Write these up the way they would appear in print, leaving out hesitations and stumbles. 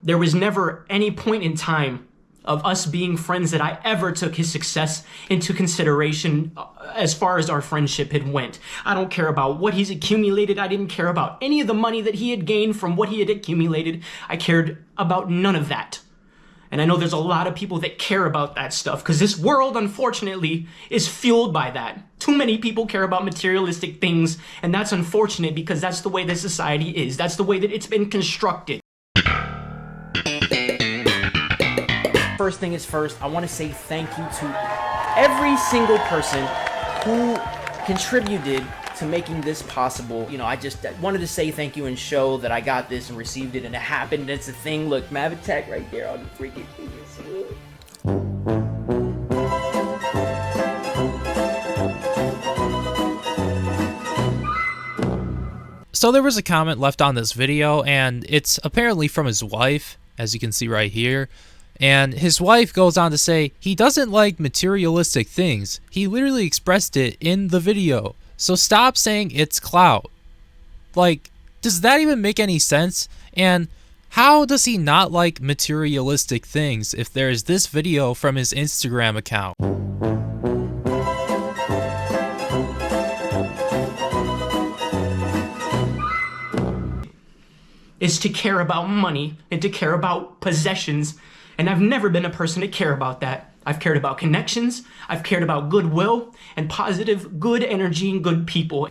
There was never any point in time of us being friends that I ever took his success into consideration as far as our friendship had went. I don't care about what he's accumulated. I didn't care about any of the money that he had gained from what he had accumulated. I cared about none of that. And I know there's a lot of people that care about that stuff because this world, unfortunately, is fueled by that. Too many people care about materialistic things, and that's unfortunate because that's the way that society is. That's the way that it's been constructed. First thing is first, I want to say thank you to every single person who contributed to making this possible. You know, I just wanted to say thank you and show that I got this and received it and it happened. It's a thing. Look, Mavattack right there on the freaking thing. So there was a comment left on this video, and it's apparently from his wife, as you can see right here. And his wife goes on to say, he doesn't like materialistic things. He literally expressed it in the video. So stop saying it's clout. Like, does that even make any sense? And how does he not like materialistic things if there is this video from his Instagram account? Is to care about money and to care about possessions. And I've never been a person to care about that. I've cared about connections, I've cared about goodwill, and positive, good energy and good people.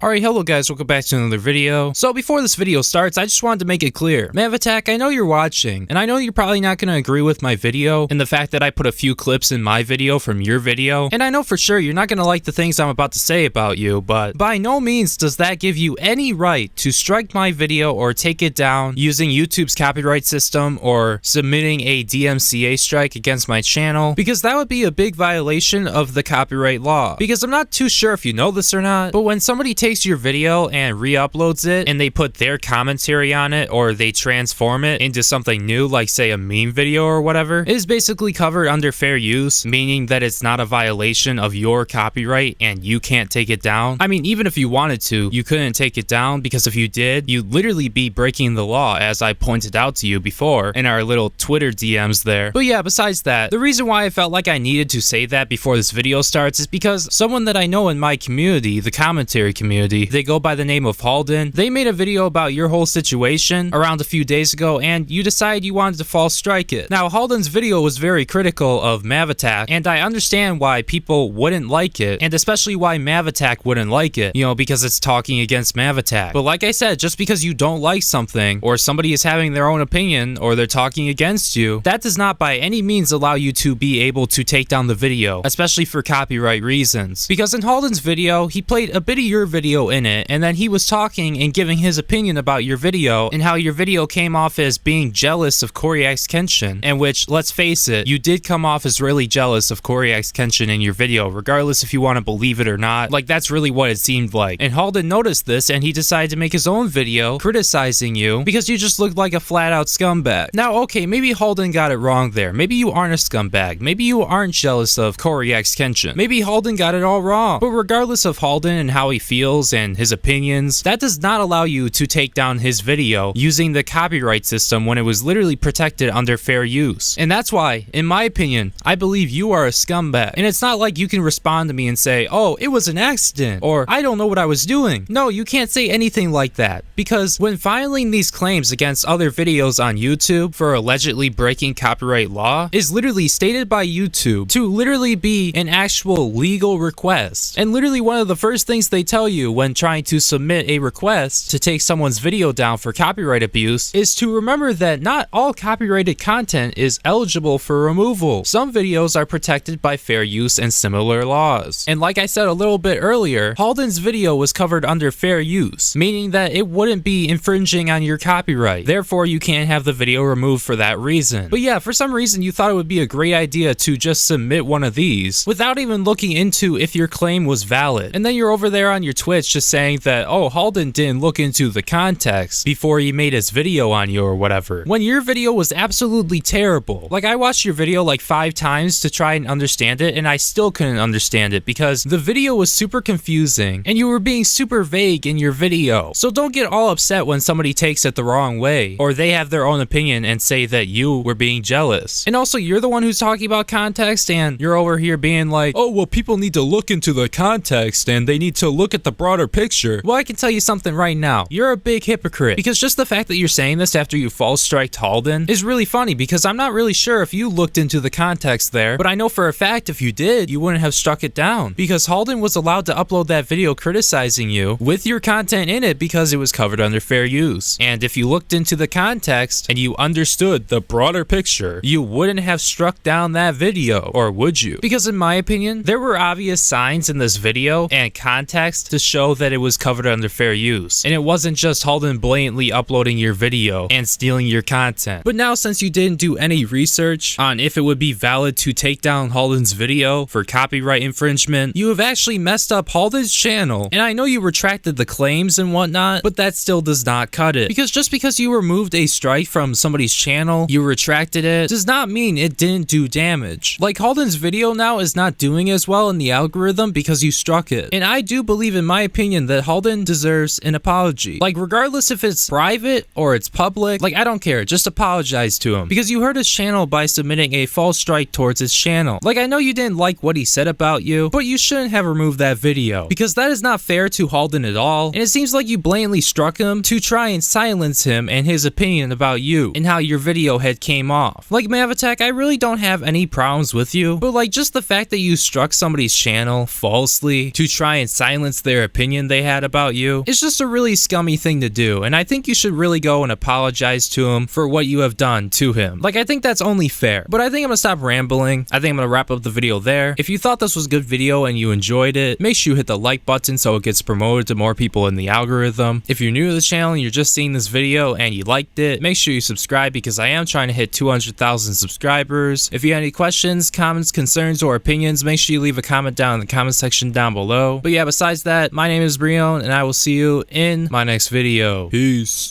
Alright, hello guys, welcome back to another video. So before this video starts, I just wanted to make it clear. Mavattack, I know you're watching, and I know you're probably not going to agree with my video and the fact that I put a few clips in my video from your video. And I know for sure you're not going to like the things I'm about to say about you, but by no means does that give you any right to strike my video or take it down using YouTube's copyright system or submitting a DMCA strike against my channel, because that would be a big violation of the copyright law. Because I'm not too sure if you know this or not, but when somebody takes your video and re-uploads it and they put their commentary on it or they transform it into something new, like say a meme video or whatever, it is basically covered under fair use, meaning that it's not a violation of your copyright and you can't take it down. I mean, even if you wanted to, you couldn't take it down, because if you did, you'd literally be breaking the law, as I pointed out to you before in our little Twitter DMs there. But yeah, besides that, the reason why I felt like I needed to say that before this video starts is because someone that I know in my community, the commentary community, they go by the name of Haldyn. They made a video about your whole situation around a few days ago, and you decided you wanted to false strike it. Now, Haldyn's video was very critical of Mavattack, and I understand why people wouldn't like it, and especially why Mavattack wouldn't like it, you know, because it's talking against Mavattack. But like I said, just because you don't like something, or somebody is having their own opinion, or they're talking against you, that does not by any means allow you to be able to take down the video, especially for copyright reasons. Because in Haldyn's video, he played a bit of your video in it, and then he was talking and giving his opinion about your video and how your video came off as being jealous of Coryxkenshin, and which, let's face it, you did come off as really jealous of Coryxkenshin in your video, regardless if you want to believe it or not. Like, that's really what it seemed like. And Haldyn noticed this, and he decided to make his own video criticizing you because you just looked like a flat-out scumbag. Now, okay, maybe Haldyn got it wrong there. Maybe you aren't a scumbag. Maybe you aren't jealous of Coryxkenshin. Maybe Haldyn got it all wrong. But regardless of Haldyn and how he feels and his opinions, that does not allow you to take down his video using the copyright system when it was literally protected under fair use. And that's why, in my opinion, I believe you are a scumbag. And it's not like you can respond to me and say, oh, it was an accident, or I don't know what I was doing. No, you can't say anything like that, because when filing these claims against other videos on YouTube for allegedly breaking copyright law is literally stated by YouTube to literally be an actual legal request. And literally one of the first things they tell you when trying to submit a request to take someone's video down for copyright abuse is to remember that not all copyrighted content is eligible for removal. Some videos are protected by fair use and similar laws. And like I said a little bit earlier, Haldyn's video was covered under fair use, meaning that it wouldn't be infringing on your copyright. Therefore, you can't have the video removed for that reason. But yeah, for some reason you thought it would be a great idea to just submit one of these without even looking into if your claim was valid. And then you're over there on your Twitter switch to saying that, oh, Haldyn didn't look into the context before he made his video on you or whatever, when your video was absolutely terrible. Like, I watched your video like 5 times to try and understand it, and I still couldn't understand it because the video was super confusing and you were being super vague in your video. So don't get all upset when somebody takes it the wrong way, or they have their own opinion and say that you were being jealous. And also, you're the one who's talking about context, and you're over here being like, oh, well, people need to look into the context and they need to look at the broader picture. Well, I can tell you something right now. You're a big hypocrite, because just the fact that you're saying this after you false striked Haldyn is really funny, because I'm not really sure if you looked into the context there, but I know for a fact if you did, you wouldn't have struck it down, because Haldyn was allowed to upload that video criticizing you with your content in it because it was covered under fair use. And if you looked into the context and you understood the broader picture, you wouldn't have struck down that video, or would you? Because in my opinion, there were obvious signs in this video and context to show that it was covered under fair use, and it wasn't just Haldyn blatantly uploading your video and stealing your content. But now, since you didn't do any research on if it would be valid to take down Haldyn's video for copyright infringement, you have actually messed up Haldyn's channel. And I know you retracted the claims and whatnot, but that still does not cut it, because just because you removed a strike from somebody's channel, you retracted it, does not mean it didn't do damage. Like, Haldyn's video now is not doing as well in the algorithm because you struck it. And I do believe, in my opinion, that Haldyn deserves an apology. Like, regardless if it's private or it's public, like, I don't care, just apologize to him, because you hurt his channel by submitting a false strike towards his channel. Like, I know you didn't like what he said about you, but you shouldn't have removed that video, because that is not fair to Haldyn at all, and it seems like you blatantly struck him to try and silence him and his opinion about you and how your video had came off. Like, Mavattack, I really don't have any problems with you, but like, just the fact that you struck somebody's channel falsely to try and silence their opinion they had about you is just a really scummy thing to do, and I think you should really go and apologize to him for what you have done to him. Like, I think that's only fair. But I think I'm gonna stop rambling. I think I'm gonna wrap up the video there. If you thought this was a good video and you enjoyed it, make sure you hit the like button so it gets promoted to more people in the algorithm. If you're new to the channel and you're just seeing this video and you liked it, make sure you subscribe, because I am trying to hit 200,000 subscribers. If you have any questions, comments, concerns, or opinions, make sure you leave a comment down in the comment section down below. But yeah, besides that, my name is Breone, and I will see you in my next video. Peace.